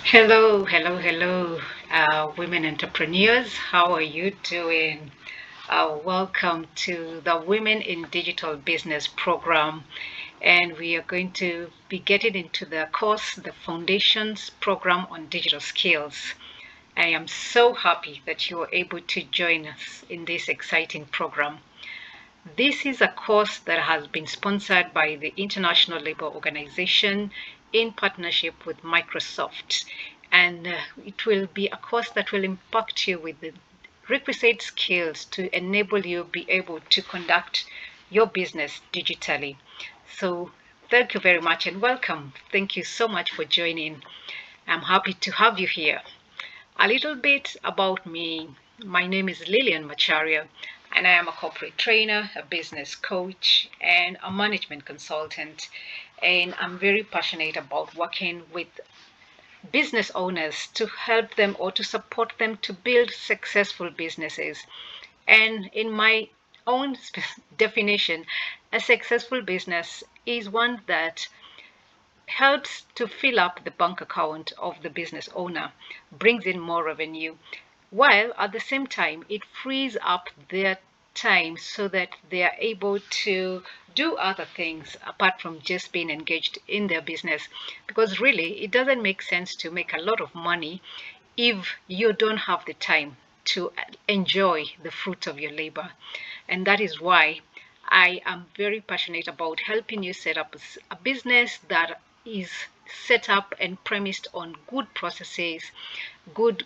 Hello, women entrepreneurs. How are you doing? Welcome to the Women in Digital Business program. And we are going to be getting into the course, the Foundations program on digital skills. I am so happy that you are able to join us in this exciting program. This is a course that has been sponsored by the International Labour Organization in partnership with Microsoft. And it will be a course that will impact you with the requisite skills to enable you be able to conduct your business digitally. So thank you very much and welcome. Thank you so much for joining. I'm happy to have you here. A little bit about me. My name is Lillian Macharia, and I am a corporate trainer, a business coach, and a management consultant. And I'm very passionate about working with business owners to help them or to support them to build successful businesses. And in my own definition, a successful business is one that helps to fill up the bank account of the business owner, brings in more revenue, while at the same time it frees up their time so that they are able to do other things apart from just being engaged in their business. Because really, it doesn't make sense to make a lot of money if you don't have the time to enjoy the fruit of your labor. And that is why I am very passionate about helping you set up a business that is set up and premised on good processes, good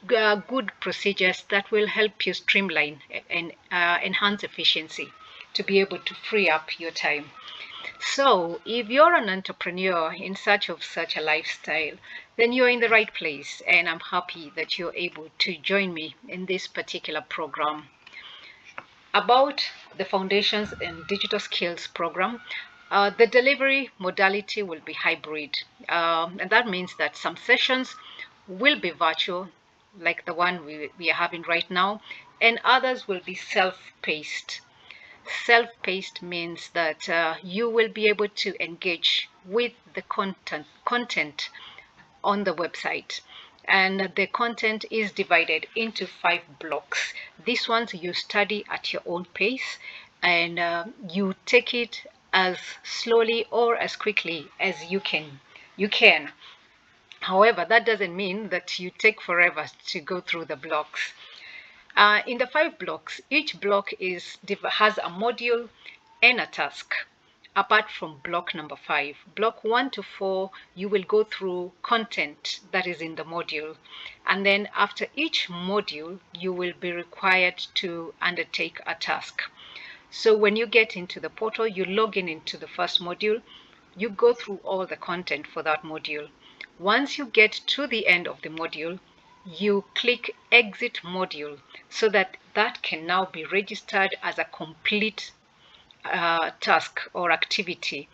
procedures that will help you streamline and enhance efficiency to be able to free up your time. So, if you're an entrepreneur in search of such a lifestyle, then you're in the right place, and I'm happy that you're able to join me in this particular program. About the Foundations in Digital Skills program, the delivery modality will be hybrid. And that means that some sessions will be virtual, like the one we are having right now, and others will be self-paced. Self-paced means that you will be able to engage with the content on the website. And the content is divided into 5 blocks. These ones you study at your own pace, and you take it as slowly or as quickly as you can. You can. However, that doesn't mean that you take forever to go through the blocks. In the 5 blocks, each block has a module and a task. Apart from block number 5, block 1 to 4, you will go through content that is in the module. And then after each module, you will be required to undertake a task. So when you get into the portal, you log in into the first module, you go through all the content for that module. Once you get to the end of the module, you click exit module so that that can now be registered as a complete task or activity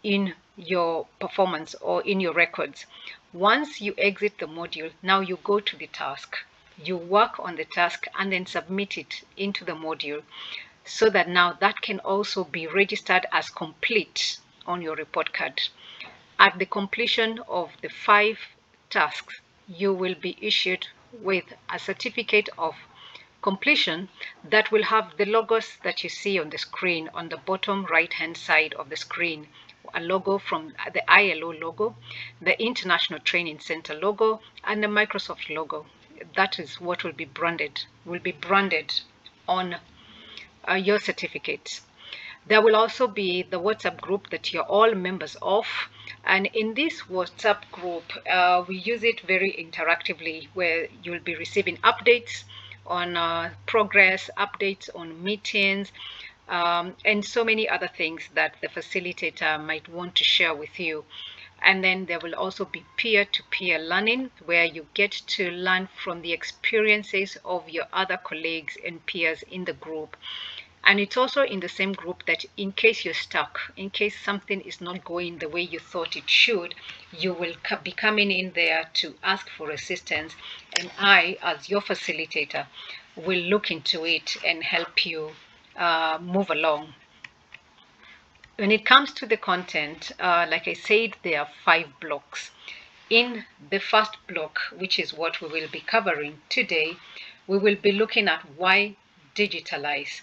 in your performance or in your records. Once you exit the module, now you go to the task. You work on the task and then submit it into the module so that now that can also be registered as complete on your report card. At the completion of the 5 tasks, you will be issued with a certificate of completion that will have the logos that you see on the screen on the bottom right hand side of the screen. A logo from the ILO logo, the International Training Center logo, and the Microsoft logo. That is what will be branded on your certificate. There will also be the WhatsApp group that you're all members of. And in this WhatsApp group, we use it very interactively, where you'll be receiving updates on progress, updates on meetings, and so many other things that the facilitator might want to share with you. And then there will also be peer-to-peer learning, where you get to learn from the experiences of your other colleagues and peers in the group. And it's also in the same group that in case you're stuck, in case something is not going the way you thought it should, you will be coming in there to ask for assistance. And I, as your facilitator, will look into it and help you move along. When it comes to the content, like I said, there are 5 blocks. in the first block, which is what we will be covering today, we will be looking at why digitalize.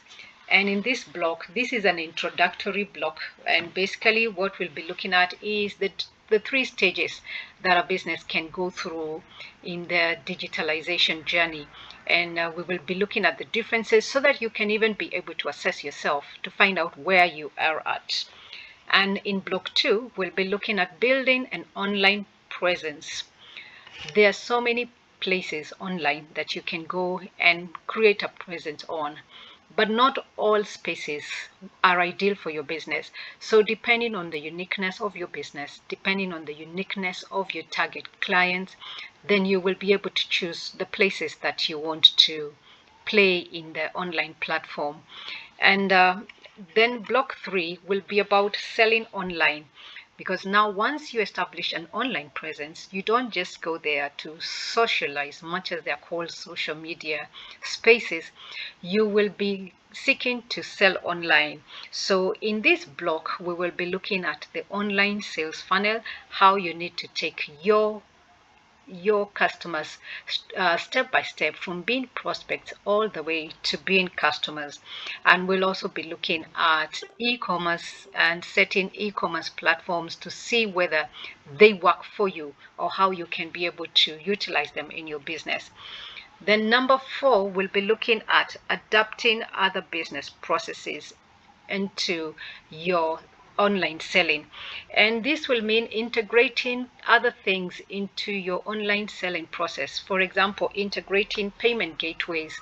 And in this block, this is an introductory block, and basically what we'll be looking at is the three stages that a business can go through in the digitalization journey. And we will be looking at the differences so that you can even be able to assess yourself to find out where you are at. And in block 2, we'll be looking at building an online presence. There are so many places online that you can go and create a presence on, but not all spaces are ideal for your business. So depending on the uniqueness of your business, depending on the uniqueness of your target clients, then you will be able to choose the places that you want to play in the online platform. And then block 3 will be about selling online, because now once you establish an online presence, you don't just go there to socialize, much as they're called social media spaces. You will be seeking to sell online. So in this block, we will be looking at the online sales funnel, how you need to take your customers step by step from being prospects all the way to being customers. And we'll also be looking at e-commerce and setting e-commerce platforms to see whether they work for you or how you can be able to utilize them in your business. Then number 4, we'll be looking at adapting other business processes into your online selling. And this will mean integrating other things into your online selling process. For example, integrating payment gateways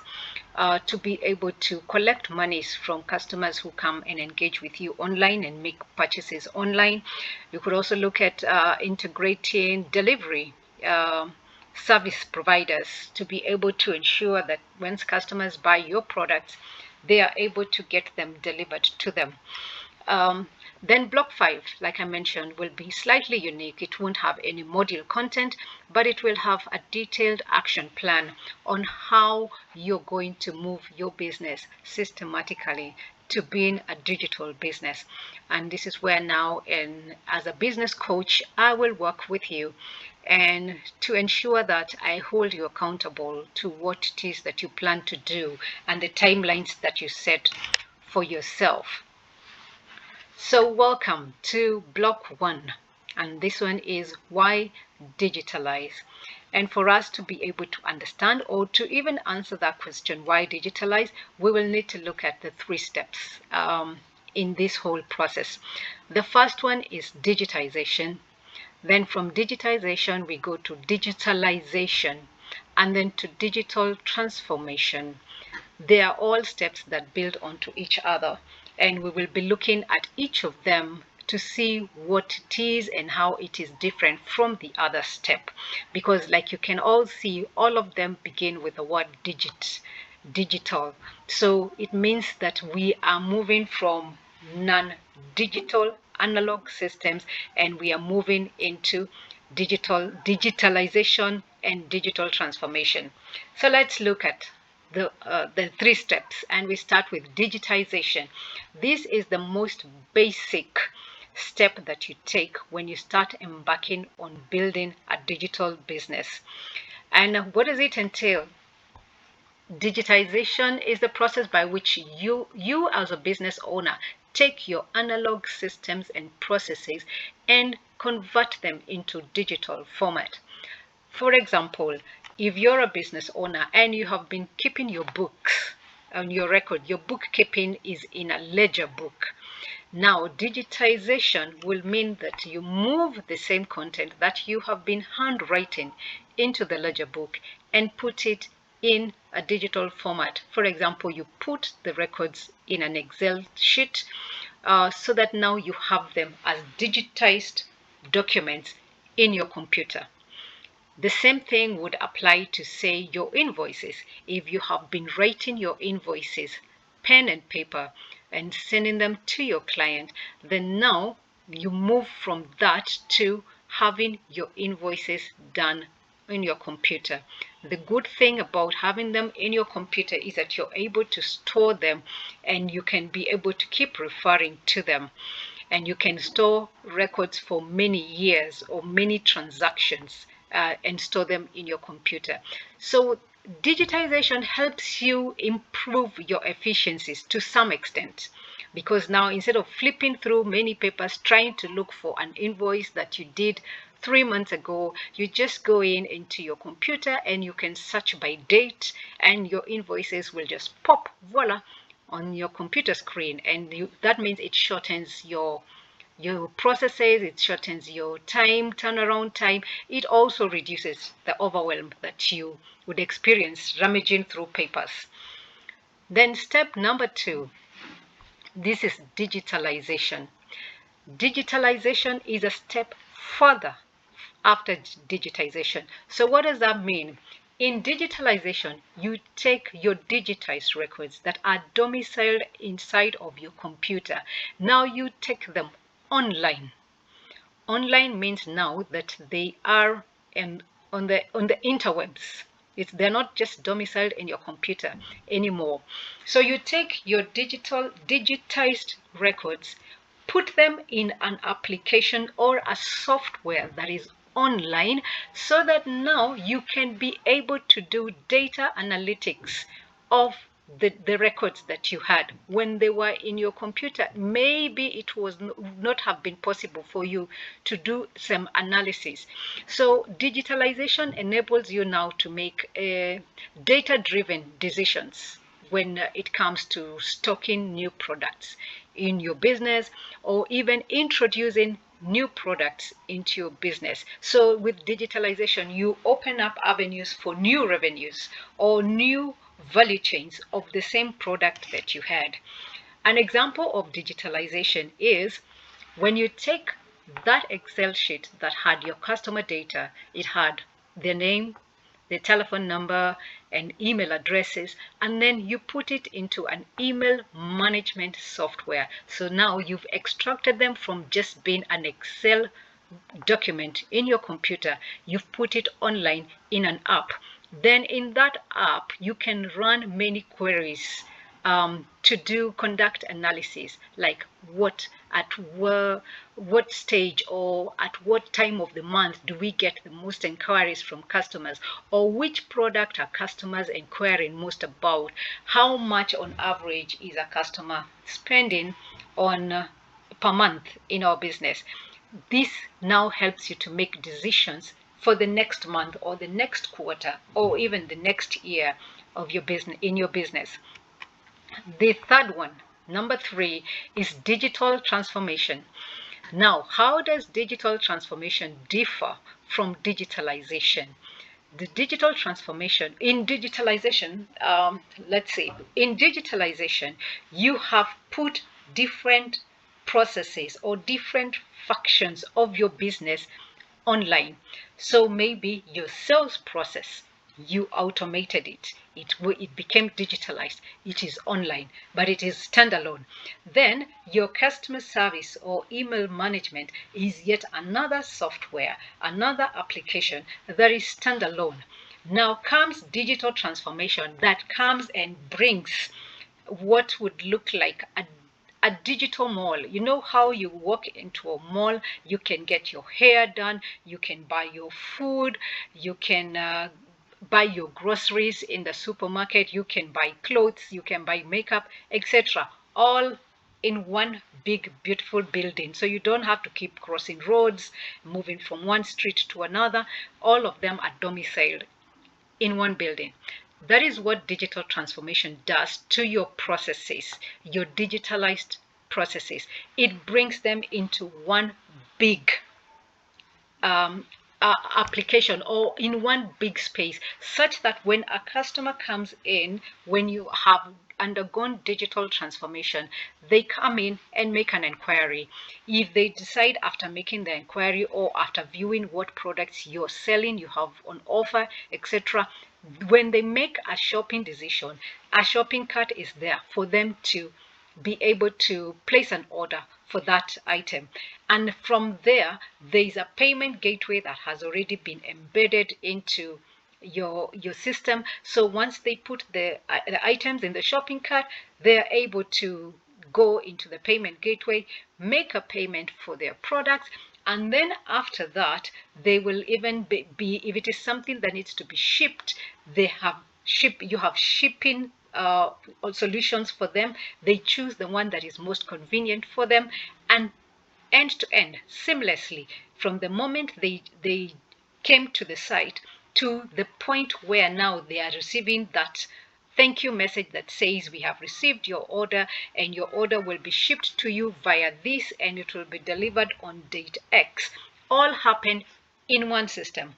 to be able to collect monies from customers who come and engage with you online and make purchases online. You could also look at integrating delivery service providers to be able to ensure that once customers buy your products, they are able to get them delivered to them. Then block 5, like I mentioned, will be slightly unique. It won't have any module content, but it will have a detailed action plan on how you're going to move your business systematically to being a digital business. And this is where now, as a business coach, I will work with you and to ensure that I hold you accountable to what it is that you plan to do and the timelines that you set for yourself. So welcome to block 1, and this one is why digitalize. And for us to be able to understand or to even answer that question, why digitalize, we will need to look at the 3 steps in this whole process. The first one is digitization. Then from digitization, we go to digitalization, and then to digital transformation. They are all steps that build onto each other, and we will be looking at each of them to see what it is and how it is different from the other step. Because like you can all see, all of them begin with the word digital. So it means that we are moving from non-digital analog systems and we are moving into digitalization and digital transformation. So let's look at the 3 steps, and we start with digitization. This is the most basic step that you take when you start embarking on building a digital business. And what does it entail? Digitization is the process by which you as a business owner take your analog systems and processes and convert them into digital format. For example, if you're a business owner and you have been keeping your books on your record, your bookkeeping is in a ledger book. Now, digitization will mean that you move the same content that you have been handwriting into the ledger book and put it in a digital format. For example, you put the records in an Excel sheet so that now you have them as digitized documents in your computer. The same thing would apply to, say, your invoices. If you have been writing your invoices, pen and paper, and sending them to your client, then now you move from that to having your invoices done in your computer. The good thing about having them in your computer is that you're able to store them and you can be able to keep referring to them. and you can store records for many years or many transactions and store them in your computer. So digitization helps you improve your efficiencies to some extent, because now instead of flipping through many papers trying to look for an invoice that you did 3 months ago, you just go into your computer and you can search by date, and your invoices will just pop, voila, on your computer screen. And that means it shortens your processes, it shortens your turnaround time. It also reduces the overwhelm that you would experience rummaging through papers. Then step number 2, this is digitalization. Digitalization is a step further after digitization. So what does that mean? In digitalization, you take your digitized records that are domiciled inside of your computer. Now you take them online. Online means now that they are on the interwebs. They're not just domiciled in your computer anymore. So you take your digitized records, put them in an application or a software that is online, so that now you can be able to do data analytics of the records that you had when they were in your computer. Maybe it would not have been possible for you to do some analysis. So digitalization enables you now to make data-driven decisions when it comes to stocking new products in your business, or even introducing new products into your business. So with digitalization, you open up avenues for new revenues or new value chains of the same product that you had. An example of digitalization is when you take that Excel sheet that had your customer data, it had their name, their telephone number, and email addresses, and then you put it into an email management software. So now you've extracted them from just being an Excel document in your computer, you've put it online in an app. Then in that app, you can run many queries to conduct analysis, like what stage or at what time of the month do we get the most inquiries from customers, or which product are customers inquiring most about, how much on average is a customer spending on per month in our business. This now helps you to make decisions for the next month or the next quarter or even the next year of your business, in your business. The third one, number 3, is digital transformation. Now, how does digital transformation differ from digitalization? The digital transformation in digitalization, let's say in digitalization, you have put different processes or different functions of your business online. So maybe your sales process, you automated it. It became digitalized. It is online, but it is standalone. Then your customer service or email management is yet another software, another application that is standalone. Now comes digital transformation that comes and brings what would look like a digital mall. You know how you walk into a mall, you can get your hair done, you can buy your food, you can buy your groceries in the supermarket, you can buy clothes, you can buy makeup, etc. All in one big beautiful building. So you don't have to keep crossing roads, moving from one street to another. All of them are domiciled in one building. That is what digital transformation does to your processes, your digitalized processes. It brings them into one big application or in one big space, such that when a customer comes in, when you have undergone digital transformation, they come in and make an inquiry. If they decide after making the inquiry or after viewing what products you're selling, you have on offer, etc., when they make a shopping decision, a shopping cart is there for them to be able to place an order for that item. And from there is a payment gateway that has already been embedded into your system. So once they put the items in the shopping cart, they are able to go into the payment gateway, make a payment for their products, and then after that, they will even be if it is something that needs to be shipped, you have shipping solutions for them. They choose the one that is most convenient for them, and end to end, seamlessly, from the moment they came to the site to the point where now they are receiving that thank you message that says we have received your order and your order will be shipped to you via this and it will be delivered on date X. All happened in one system.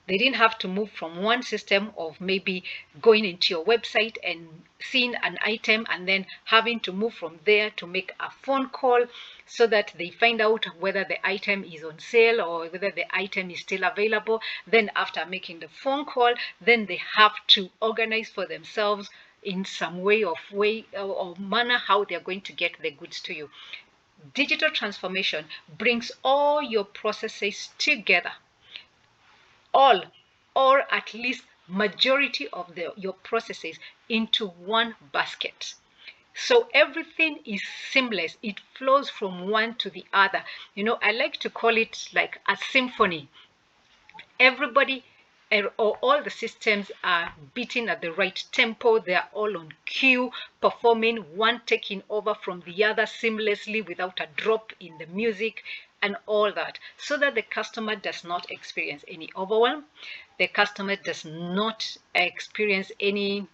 They didn't have to move from one system of maybe going into your website and seeing an item and then having to move from there to make a phone call so that they find out whether the item is on sale or whether the item is still available. Then after making the phone call, then they have to organize for themselves in some way or manner how they're going to get the goods to you. Digital transformation brings all your processes together, all or at least majority of your processes into one basket. So everything is seamless. It flows from one to the other. I like to call it like a symphony. Everybody or all the systems are beating at the right tempo. They are all on cue, performing, one taking over from the other seamlessly without a drop in the music and all that, so that the customer does not experience any overwhelm. The customer does not experience any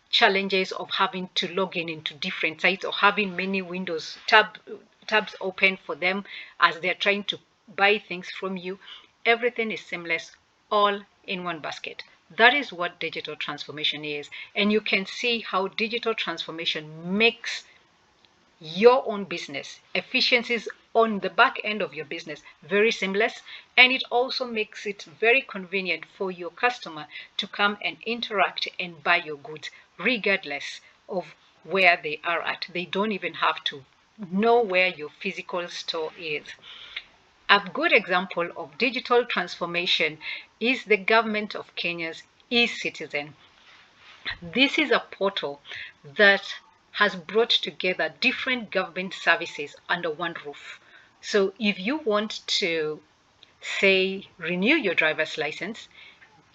challenges of having to log in into different sites or having many windows tabs open for them as they're trying to buy things from you. Everything is seamless, all in one basket. That is what digital transformation is. And you can see how digital transformation makes your own business efficiencies on the back end of your business very seamless, and it also makes it very convenient for your customer to come and interact and buy your goods regardless of where they are at. They don't even have to know where your physical store is. A good example of digital transformation is the government of Kenya's e-Citizen. This is a portal that has brought together different government services under one roof. So if you want to, say, renew your driver's license,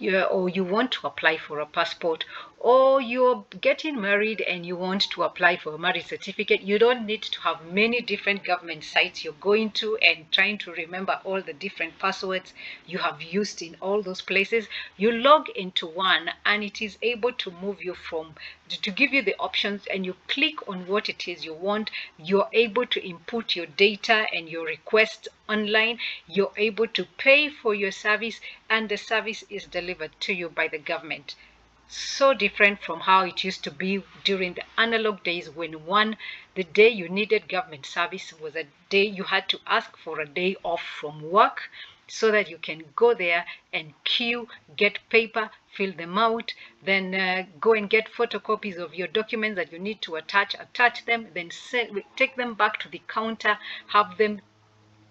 or you want to apply for a passport, or you're getting married and you want to apply for a marriage certificate, you don't need to have many different government sites you're going to and trying to remember all the different passwords you have used in all those places. You log into one and it is able to move you to give you the options, and you click on what it is you want. You're able to input your data and your requests online. You're able to pay for your service, and the service is delivered to you by the government. So different from how it used to be during the analog days, when the day you needed government service was a day you had to ask for a day off from work so that you can go there and queue, get paper, fill them out, then go and get photocopies of your documents that you need to attach them, then take them back to the counter, have them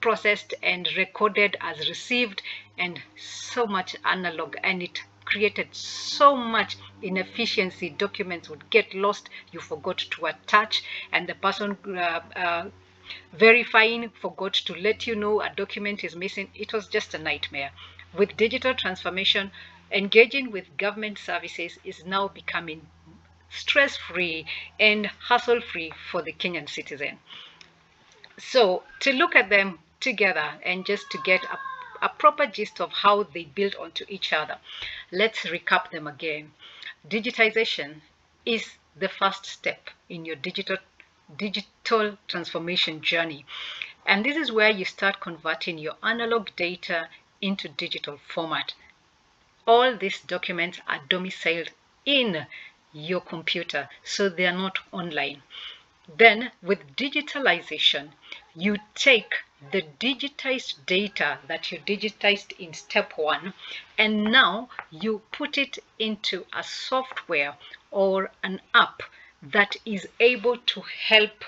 processed and recorded as received, and so much analog, and it created so much inefficiency. Documents would get lost, you forgot to attach, and the person verifying forgot to let you know a document is missing. It was just a nightmare. With digital transformation, engaging with government services is now becoming stress-free and hassle-free for the Kenyan citizen. So to look at them together and just to get a proper gist of how they build onto each other, let's recap them again. Digitization is the first step in your digital transformation journey. And this is where you start converting your analog data into digital format. All these documents are domiciled in your computer, so they are not online. Then with digitalization, you take the digitized data that you digitized in step one, and now you put it into a software or an app that is able to help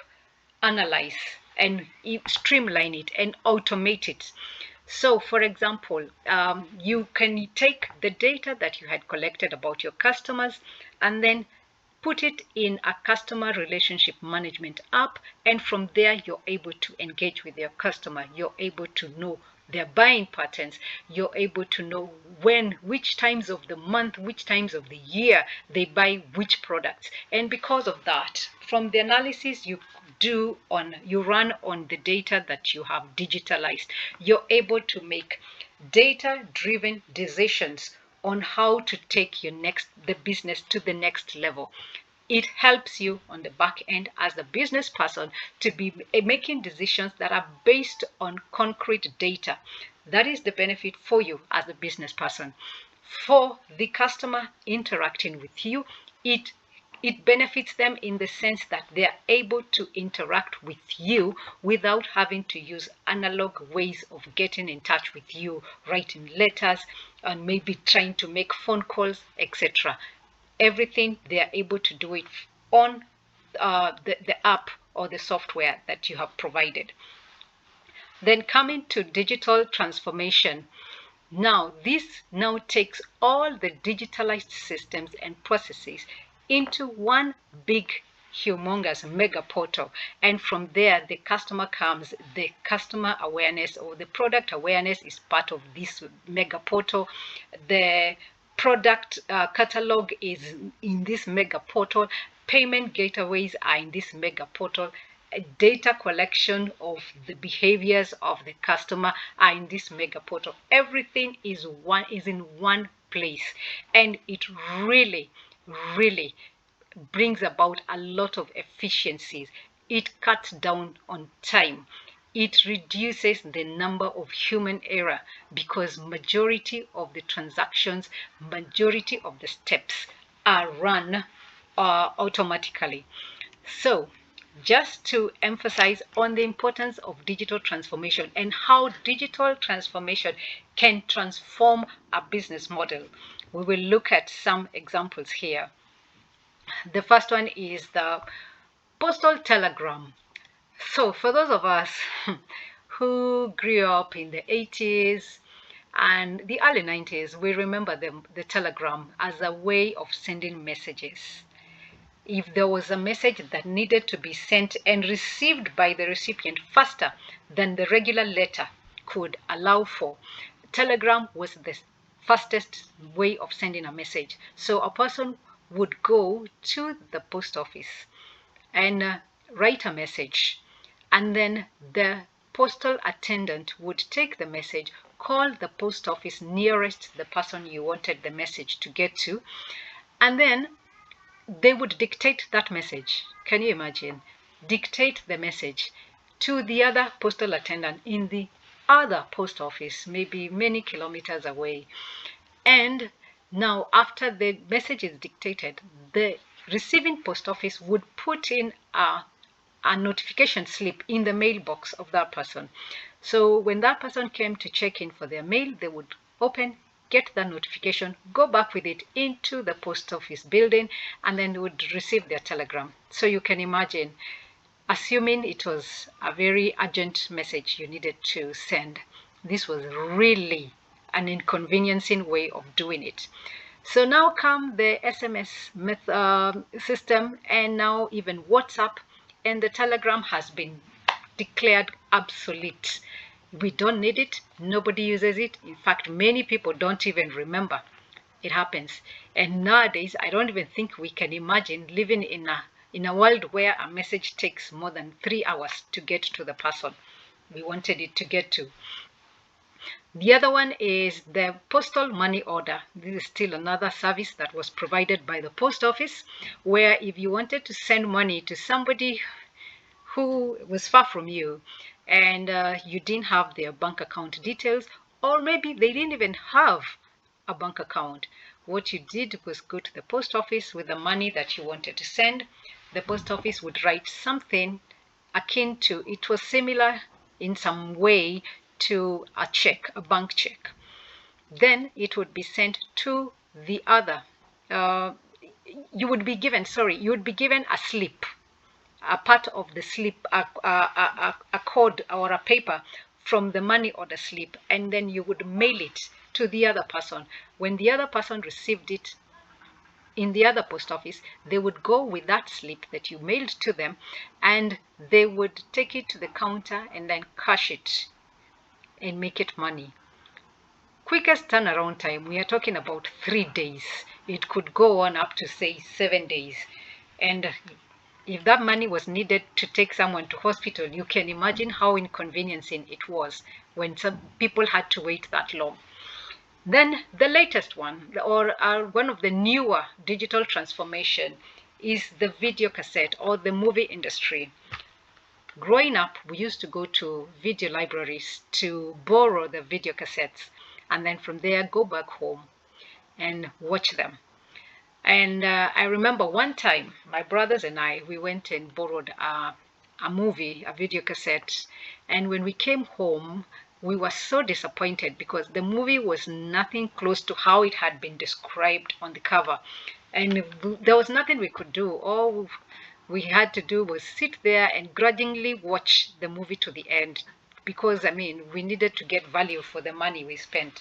analyze and streamline it and automate it. So, for example, you can take the data that you had collected about your customers and then put it in a customer relationship management app, and from there you're able to engage with your customer. You're able to know their buying patterns. You're able to know which times of the month, which times of the year they buy which products. And because of that, from the analysis you run on the data that you have digitalized, you're able to make data-driven decisions on how to take the business to the next level. It helps you on the back end as a business person to be making decisions that are based on concrete data. That is the benefit for you as a business person. For the customer interacting with you, it benefits them in the sense that they are able to interact with you without having to use analog ways of getting in touch with you, writing letters, and maybe trying to make phone calls, etc. Everything, they are able to do it on the app or the software that you have provided. Then coming to digital transformation. Now, this now takes all the digitalized systems and processes into one big, humongous mega portal. And from there, the customer comes, the customer awareness or the product awareness is part of this mega portal. The product catalog is in this mega portal. Payment gateways are in this mega portal. Data collection of the behaviors of the customer are in this mega portal. Everything is in one place, and it really brings about a lot of efficiencies. It cuts down on time. It reduces the number of human error because majority of the transactions, majority of the steps are run automatically. So just to emphasize on the importance of digital transformation and how digital transformation can transform a business model, we will look at some examples here. The first one is the postal telegram. So for those of us who grew up in the 80s and the early 90s, we remember the telegram as a way of sending messages. If there was a message that needed to be sent and received by the recipient faster than the regular letter could allow for, telegram was the fastest way of sending a message. So a person would go to the post office and write a message, and then the postal attendant would take the message, call the post office nearest the person you wanted the message to get to, and then they would dictate that message. Can you imagine? Dictate the message to the other postal attendant in the other post office, maybe many kilometers away. And now, after the message is dictated, the receiving post office would put in a notification slip in the mailbox of that person. So when that person came to check in for their mail, they would open, get the notification, go back with it into the post office building, and then would receive their telegram. So you can imagine, assuming it was a very urgent message you needed to send, this was really an inconveniencing way of doing it. So now come the SMS system, and now even WhatsApp, and the telegram has been declared obsolete. We don't need it. Nobody uses it. In fact, many people don't even remember it happens. And nowadays, I don't even think we can imagine living in a world where a message takes more than 3 hours to get to the person we wanted it to get to. The other one is the postal money order. This is still another service that was provided by the post office, where if you wanted to send money to somebody who was far from you, and you didn't have their bank account details, or maybe they didn't even have a bank account, what you did was go to the post office with the money that you wanted to send. The post office would write something akin to, it was similar in some way to a check, a bank check. Then it would be sent to the other. You would be given a slip, a part of the slip, a code or a paper from the money order slip, and then you would mail it to the other person. When the other person received it, in the other post office, they would go with that slip that you mailed to them, and they would take it to the counter and then cash it and make it money. Quickest turnaround time, we are talking about 3 days. It could go on up to, say, 7 days. And if that money was needed to take someone to hospital, you can imagine how inconveniencing it was when some people had to wait that long. Then the latest one, or one of the newer digital transformation, is the video cassette or the movie industry. Growing up, we used to go to video libraries to borrow the video cassettes, and then from there go back home and watch them. And I remember one time, my brothers and I, we went and borrowed a movie, a video cassette. And when we came home, we were so disappointed because the movie was nothing close to how it had been described on the cover. And there was nothing we could do. All we had to do was sit there and grudgingly watch the movie to the end because, I mean, we needed to get value for the money we spent.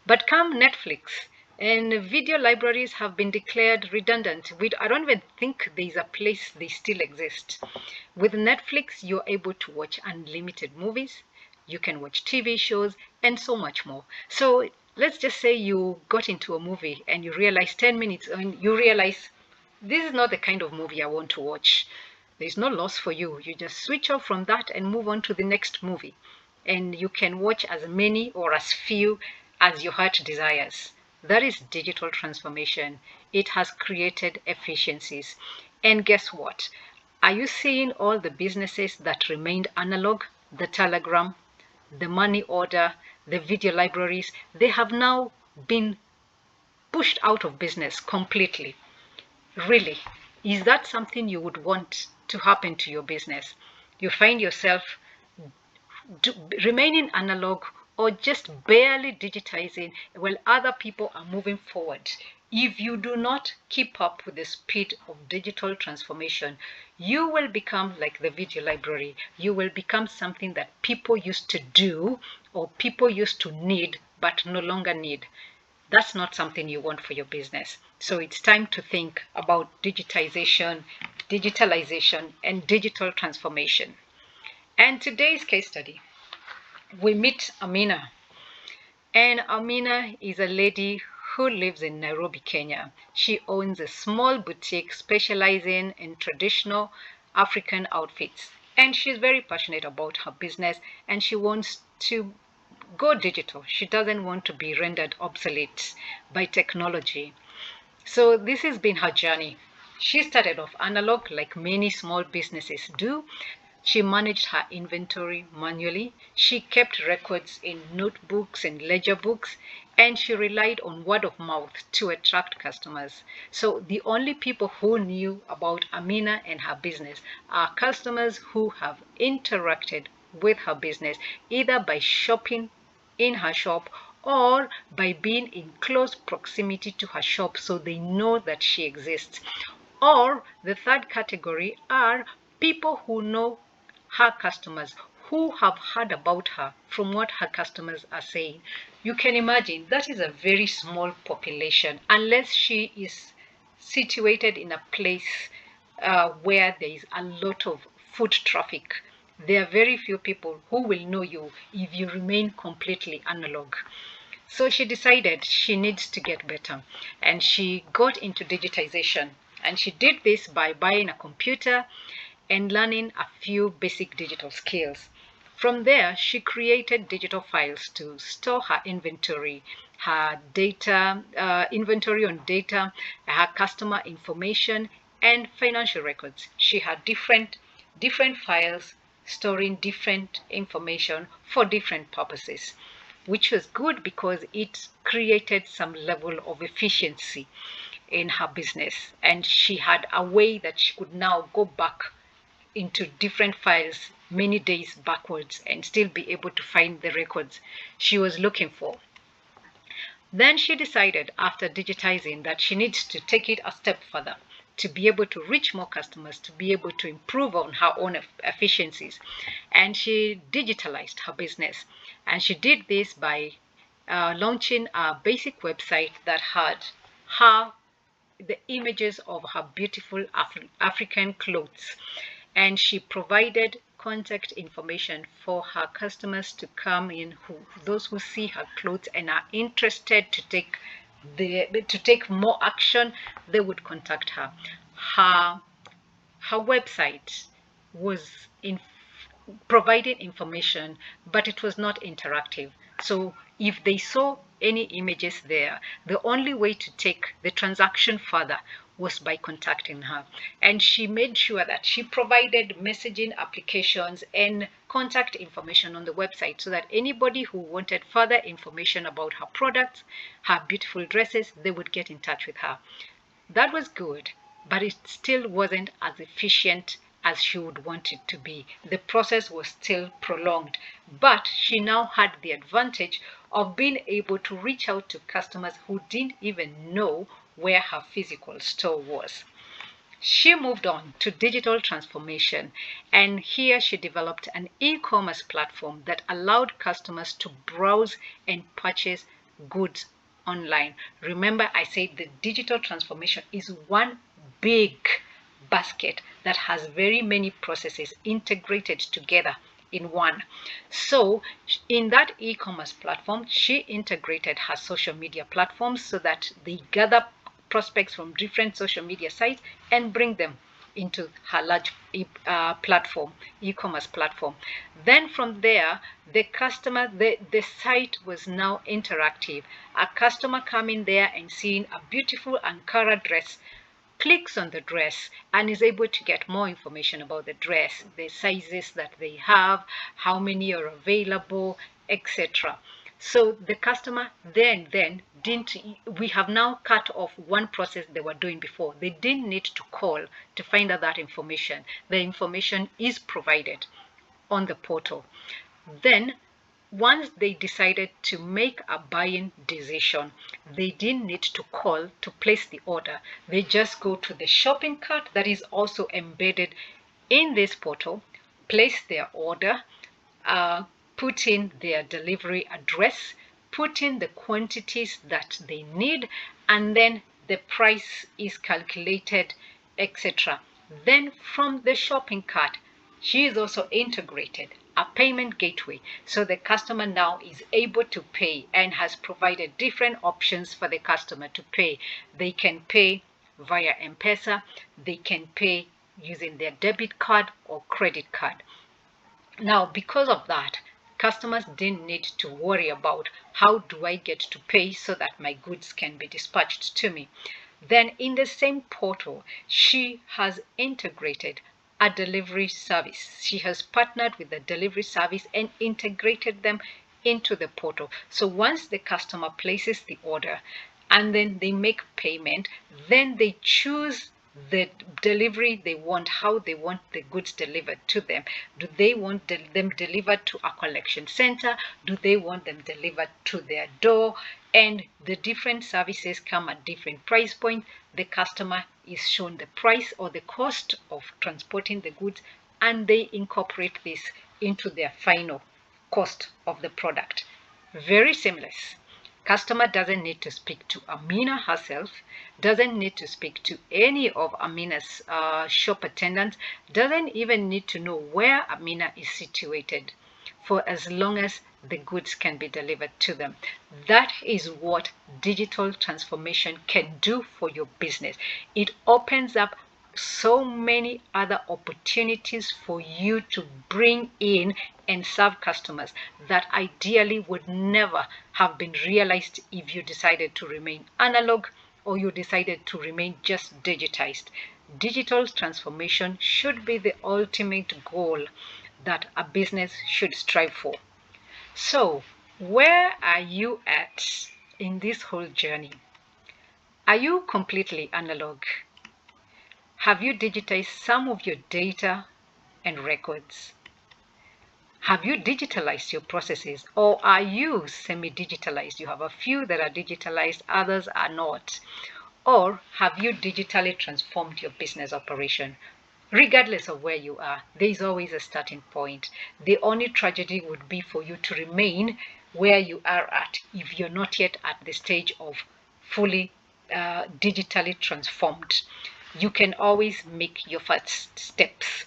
But come Netflix, and video libraries have been declared redundant. I don't even think there's a place they still exist. With Netflix, you're able to watch unlimited movies, you can watch TV shows, and so much more. So let's just say you got into a movie and you realize 10 minutes and you realize this is not the kind of movie I want to watch. There's no loss for you. You just switch off from that and move on to the next movie. And you can watch as many or as few as your heart desires. That is digital transformation. It has created efficiencies. And guess what? Are you seeing all the businesses that remained analog? The telegram, the money order, the video libraries, they have now been pushed out of business completely. Really, is that something you would want to happen to your business? You find yourself remaining analog or just barely digitizing while other people are moving forward. If you do not keep up with the speed of digital transformation, you will become like the video library. You will become something that people used to do or people used to need but no longer need. That's not something you want for your business. So it's time to think about digitization, digitalization, and digital transformation. And today's case study, we meet Amina. And Amina is a lady who lives in Nairobi, Kenya. She owns a small boutique specializing in traditional African outfits. And she's very passionate about her business and she wants to go digital. She doesn't want to be rendered obsolete by technology. So this has been her journey. She started off analog like many small businesses do. She managed her inventory manually. She kept records in notebooks and ledger books, and she relied on word of mouth to attract customers. So the only people who knew about Amina and her business are customers who have interacted with her business, either by shopping in her shop or by being in close proximity to her shop so they know that she exists. Or the third category are people who know her customers, who have heard about her from what her customers are saying. You can imagine that is a very small population unless she is situated in a place where there is a lot of foot traffic. There are very few people who will know you if you remain completely analog. So she decided she needs to get better and she got into digitization. And she did this by buying a computer and learning a few basic digital skills. From there, she created digital files to store her inventory, her data, inventory on data, her customer information, and financial records. She had different files storing different information for different purposes, which was good because it created some level of efficiency in her business. And she had a way that she could now go back into different files many days backwards and still be able to find the records she was looking for. Then she decided after digitizing that she needs to take it a step further to be able to reach more customers, to be able to improve on her own efficiencies. And she digitalized her business. And she did this by launching a basic website that had her the images of her beautiful African clothes, and she provided contact information for her customers to come in, those who see her clothes and are interested to take more action, they would contact her. Her website was providing information, but it was not interactive. So if they saw any images there, the only way to take the transaction further was by contacting her. And she made sure that she provided messaging applications and contact information on the website so that anybody who wanted further information about her products, her beautiful dresses, they would get in touch with her. That was good, but it still wasn't as efficient as she would want it to be. The process was still prolonged, but she now had the advantage of being able to reach out to customers who didn't even know where her physical store was. She moved on to digital transformation, and here she developed an e-commerce platform that allowed customers to browse and purchase goods online. Remember, I said the digital transformation is one big basket that has very many processes integrated together in one. So in that e-commerce platform, she integrated her social media platforms so that they gather prospects from different social media sites and bring them into her large e-commerce platform. Then from there, the site was now interactive. A customer coming there and seeing a beautiful Ankara dress, clicks on the dress and is able to get more information about the dress, the sizes that they have, how many are available, etc. So the customer then didn't, we have now cut off one process they were doing before. They didn't need to call to find out that information. The information is provided on the portal. Then once they decided to make a buying decision, they didn't need to call to place the order. They just go to the shopping cart that is also embedded in this portal, place their order, put in their delivery address, put in the quantities that they need, and then the price is calculated, etc. Then from the shopping cart, she is also integrated a payment gateway, so the customer now is able to pay and has provided different options for the customer to pay. They can pay via M-Pesa, they can pay using their debit card or credit card. Now, because of that, customers didn't need to worry about how do I get to pay so that my goods can be dispatched to me. Then in the same portal, she has integrated a delivery service. She has partnered with the delivery service and integrated them into the portal. So once the customer places the order and then they make payment, then they choose the delivery they want, how they want the goods delivered to them. Do they want them delivered to a collection center? Do they want them delivered to their door? And the different services come at different price points. The customer is shown the price or the cost of transporting the goods, and they incorporate this into their final cost of the product. Very seamless. Customer doesn't need to speak to Amina herself, doesn't need to speak to any of Amina's shop attendants, doesn't even need to know where Amina is situated, for as long as the goods can be delivered to them. That is what digital transformation can do for your business. It opens up so many other opportunities for you to bring in and serve customers that ideally would never have been realized if you decided to remain analog or you decided to remain just digitized. Digital transformation should be the ultimate goal that a business should strive for. So, where are you at in this whole journey? Are you completely analog? Have you digitized some of your data and records? Have you digitalized your processes, or are you semi-digitalized? You have a few that are digitalized, others are not. Or have you digitally transformed your business operation? Regardless of where you are, there is always a starting point. The only tragedy would be for you to remain where you are at if you're not yet at the stage of fully digitally transformed, you can always make your first steps.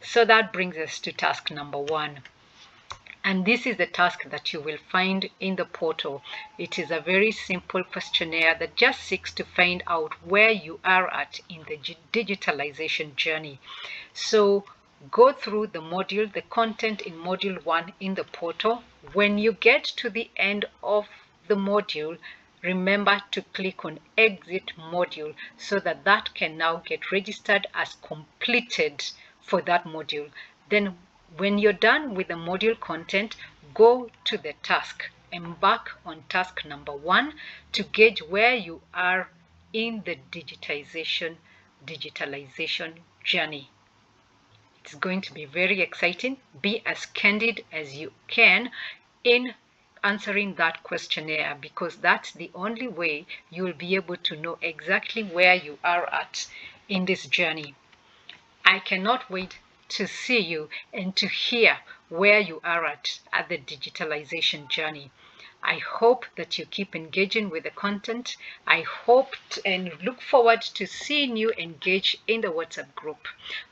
So that brings us to task number 1. And this is the task that you will find in the portal. It is a very simple questionnaire that just seeks to find out where you are at in the digitalization journey. So go through the content in module 1 in the portal. When you get to the end of the module, remember to click on exit module so that that can now get registered as completed for that module. Then when you're done with the module content, go to the task. Embark on task number 1 to gauge where you are in the digitalization journey. It's going to be very exciting. Be as candid as you can in answering that questionnaire, because that's the only way you'll be able to know exactly where you are at in this journey. I cannot wait to see you and to hear where you are at the digitalization journey. I hope that you keep engaging with the content. I hope and look forward to seeing you engage in the WhatsApp group.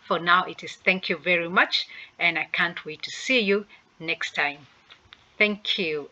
For now, it is thank you very much, and I can't wait to see you next time. Thank you.